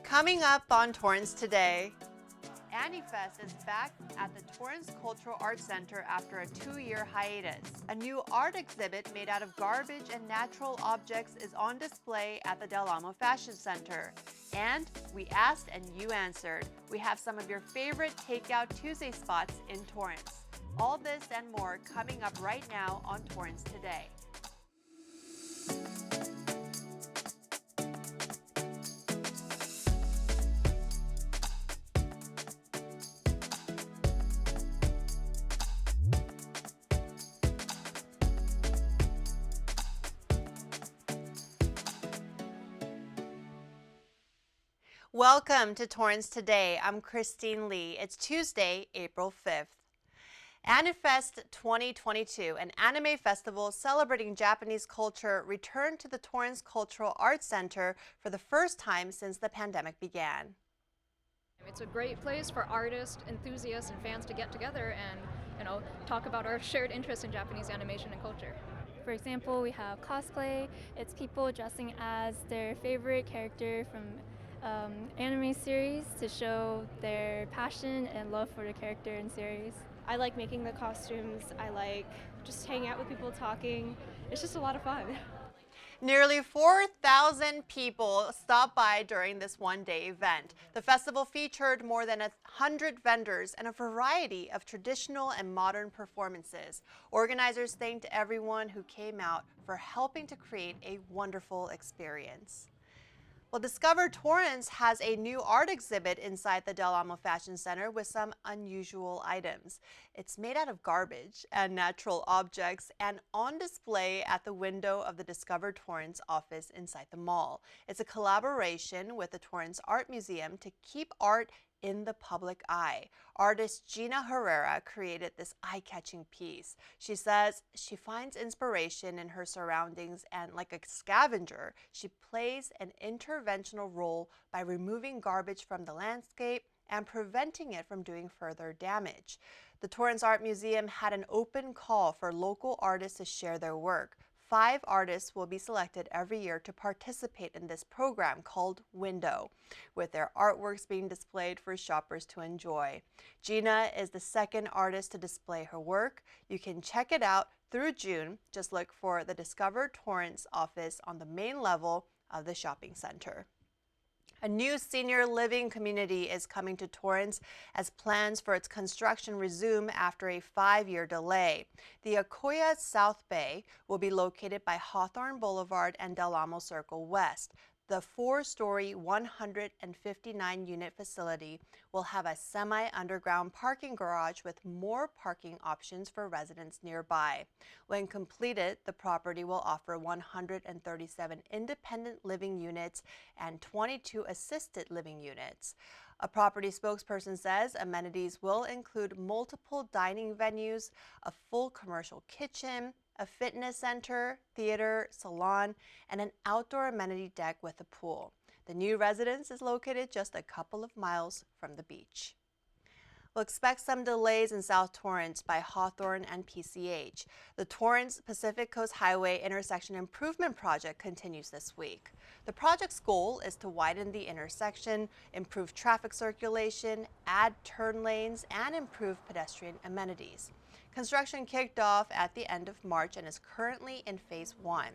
Coming up on Torrance Today, Anifest is back at the Torrance Cultural Arts Center after a 2-year hiatus. A new art exhibit made out of garbage and natural objects is on display at the Del Amo Fashion Center. And we asked and you answered. We have some of your favorite Takeout Tuesday spots in Torrance. All this and more coming up right now on Torrance Today. Welcome to Torrance Today. I'm Christine Lee. It's Tuesday, April 5th. Anifest 2022, an anime festival celebrating Japanese culture, returned to the Torrance Cultural Arts Center for the first time since the pandemic began. It's a great place for artists, enthusiasts, and fans to get together and, talk about our shared interest in Japanese animation and culture. For example, we have cosplay. It's people dressing as their favorite character from anime series to show their passion and love for the character and series. I like making the costumes. I like just hanging out with people, talking. It's just a lot of fun. Nearly 4,000 people stopped by during this one-day event. The festival featured more than 100 vendors and a variety of traditional and modern performances. Organizers thanked everyone who came out for helping to create a wonderful experience. Well, Discover Torrance has a new art exhibit inside the Del Amo Fashion Center with some unusual items. It's made out of garbage and natural objects and on display at the window of the Discover Torrance office inside the mall. It's a collaboration with the Torrance Art Museum to keep art in the public eye. Artist Gina Herrera created this eye-catching piece. She says she finds inspiration in her surroundings and, like a scavenger, she plays an interventional role by removing garbage from the landscape and preventing it from doing further damage. The Torrance Art Museum had an open call for local artists to share their work. 5 artists will be selected every year to participate in this program called Window, with their artworks being displayed for shoppers to enjoy. Gina is the second artist to display her work. You can check it out through June. Just look for the Discover Torrance office on the main level of the shopping center. A new senior living community is coming to Torrance as plans for its construction resume after a 5-year delay. The Akoya South Bay will be located by Hawthorne Boulevard and Del Amo Circle West. The 4-story, 159-unit facility will have a semi-underground parking garage with more parking options for residents nearby. When completed, the property will offer 137 independent living units and 22 assisted living units. A property spokesperson says amenities will include multiple dining venues, a full commercial kitchen, a fitness center, theater, salon, and an outdoor amenity deck with a pool. The new residence is located just a couple of miles from the beach. We'll expect some delays in South Torrance by Hawthorne and PCH. The Torrance Pacific Coast Highway Intersection Improvement Project continues this week. The project's goal is to widen the intersection, improve traffic circulation, add turn lanes, and improve pedestrian amenities. Construction kicked off at the end of March and is currently in phase 1.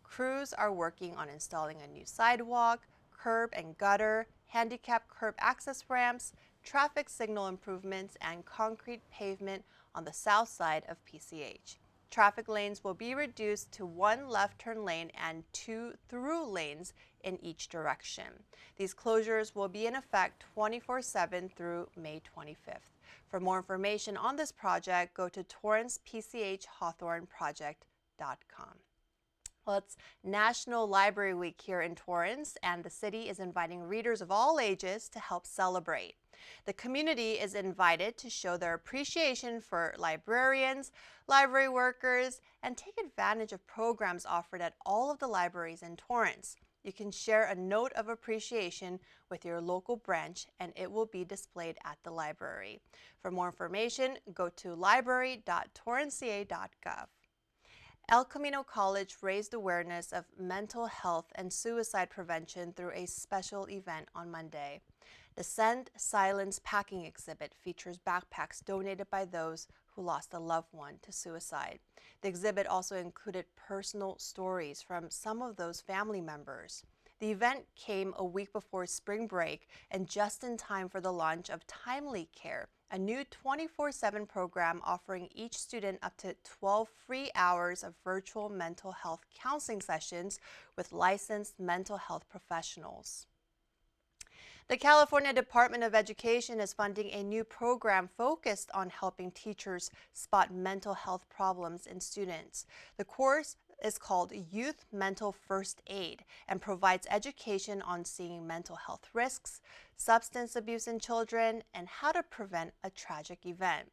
Crews are working on installing a new sidewalk, curb and gutter, handicap curb access ramps, traffic signal improvements, and concrete pavement on the south side of PCH. Traffic lanes will be reduced to 1 left turn lane and 2 through lanes in each direction. These closures will be in effect 24/7 through May 25th. For more information on this project, go to torrancepchhawthorneproject.com. Well, it's National Library Week here in Torrance, and the city is inviting readers of all ages to help celebrate. The community is invited to show their appreciation for librarians, library workers, and take advantage of programs offered at all of the libraries in Torrance. You can share a note of appreciation with your local branch, and it will be displayed at the library. For more information, go to library.torranceca.gov. El Camino College raised awareness of mental health and suicide prevention through a special event on Monday. The Send Silence Packing exhibit features backpacks donated by those who lost a loved one to suicide. The exhibit also included personal stories from some of those family members. The event came a week before spring break and just in time for the launch of Timely Care, a new 24/7 program offering each student up to 12 free hours of virtual mental health counseling sessions with licensed mental health professionals. The California Department of Education is funding a new program focused on helping teachers spot mental health problems in students. The course is called Youth Mental First Aid and provides education on seeing mental health risks, substance abuse in children, and how to prevent a tragic event.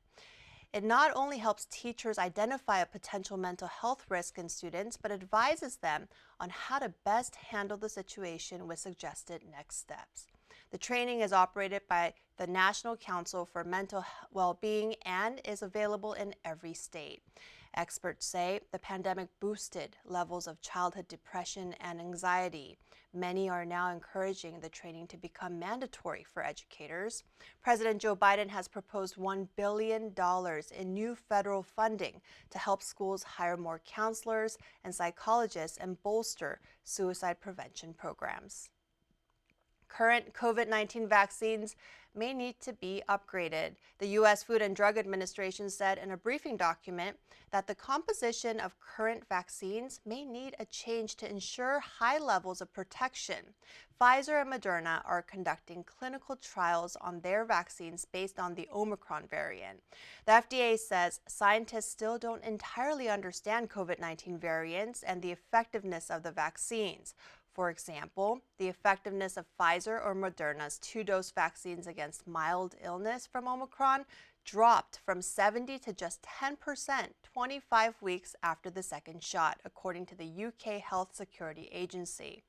It not only helps teachers identify a potential mental health risk in students, but advises them on how to best handle the situation with suggested next steps. The training is operated by the National Council for Mental Well-Being and is available in every state. Experts say the pandemic boosted levels of childhood depression and anxiety. Many are now encouraging the training to become mandatory for educators. President Joe Biden has proposed $1 billion in new federal funding to help schools hire more counselors and psychologists and bolster suicide prevention programs. Current COVID-19 vaccines may need to be upgraded. The U.S. Food and Drug Administration said in a briefing document that the composition of current vaccines may need a change to ensure high levels of protection. Pfizer and Moderna are conducting clinical trials on their vaccines based on the Omicron variant. The FDA says scientists still don't entirely understand COVID-19 variants and the effectiveness of the vaccines. For example, the effectiveness of Pfizer or Moderna's two-dose vaccines against mild illness from Omicron dropped from 70 to just 10% 25 weeks after the second shot, according to the UK Health Security Agency.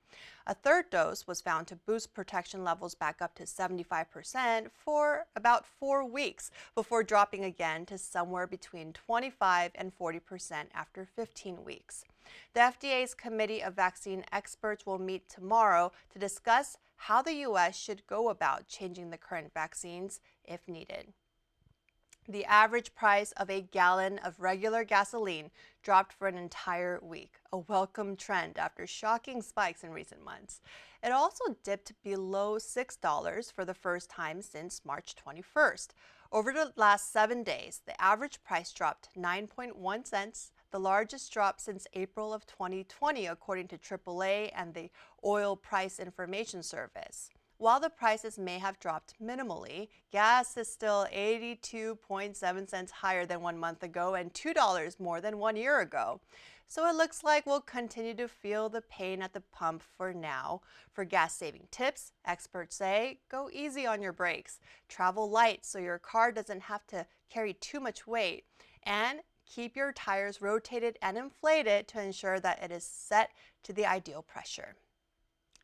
A third dose was found to boost protection levels back up to 75% for about 4 weeks before dropping again to somewhere between 25 and 40% after 15 weeks. The FDA's Committee of Vaccine Experts will meet tomorrow to discuss how the U.S. should go about changing the current vaccines if needed. The average price of a gallon of regular gasoline dropped for an entire week, a welcome trend after shocking spikes in recent months. It also dipped below $6 for the first time since March 21st. Over the last 7 days, the average price dropped 9.1 cents, the largest drop since April of 2020, according to AAA and the Oil Price Information Service. While the prices may have dropped minimally, gas is still 82.7 cents higher than 1 month ago and $2 more than 1 year ago. So it looks like we'll continue to feel the pain at the pump for now. For gas-saving tips, experts say go easy on your brakes, travel light so your car doesn't have to carry too much weight, and keep your tires rotated and inflated to ensure that it is set to the ideal pressure.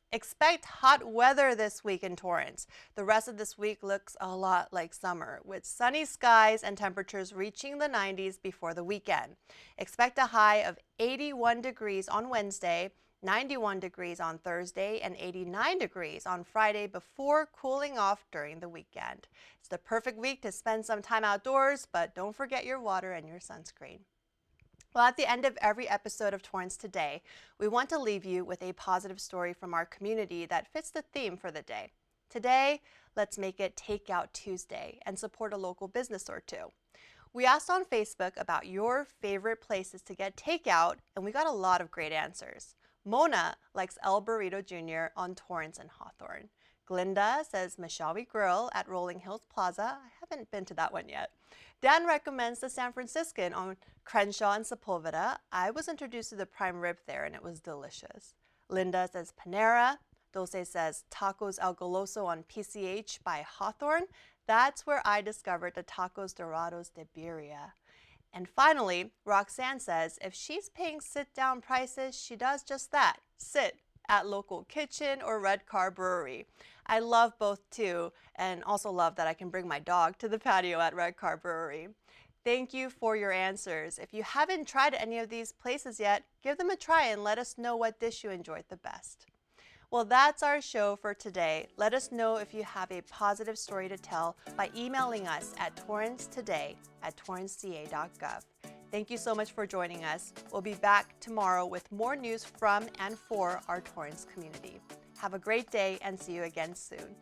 Expect hot weather this week in Torrance. The rest of this week looks a lot like summer, with sunny skies and temperatures reaching the 90s before the weekend. Expect a high of 81 degrees on Wednesday, 91 degrees on Thursday, and 89 degrees on Friday before cooling off during the weekend. It's the perfect week to spend some time outdoors, but don't forget your water and your sunscreen. Well, at the end of every episode of Torrance Today, we want to leave you with a positive story from our community that fits the theme for the day. Today, let's make it Takeout Tuesday and support a local business or two. We asked on Facebook about your favorite places to get takeout, and we got a lot of great answers. Mona likes El Burrito Jr. on Torrance and Hawthorne. Glinda says Mashawi Grill at Rolling Hills Plaza. I haven't been to that one yet. Dan recommends the San Franciscan on Crenshaw and Sepulveda. I was introduced to the prime rib there and it was delicious. Linda says Panera. Dulce says Tacos El Goloso on PCH by Hawthorne. That's where I discovered the Tacos Dorados de Birria. And finally, Roxanne says if she's paying sit-down prices, she does just that, sit at Local Kitchen or Red Car Brewery. I love both too, and also love that I can bring my dog to the patio at Red Car Brewery. Thank you for your answers. If you haven't tried any of these places yet, give them a try and let us know what dish you enjoyed the best. Well, that's our show for today. Let us know if you have a positive story to tell by emailing us at torrancetoday@torranceca.gov. Thank you so much for joining us. We'll be back tomorrow with more news from and for our Torrance community. Have a great day and see you again soon.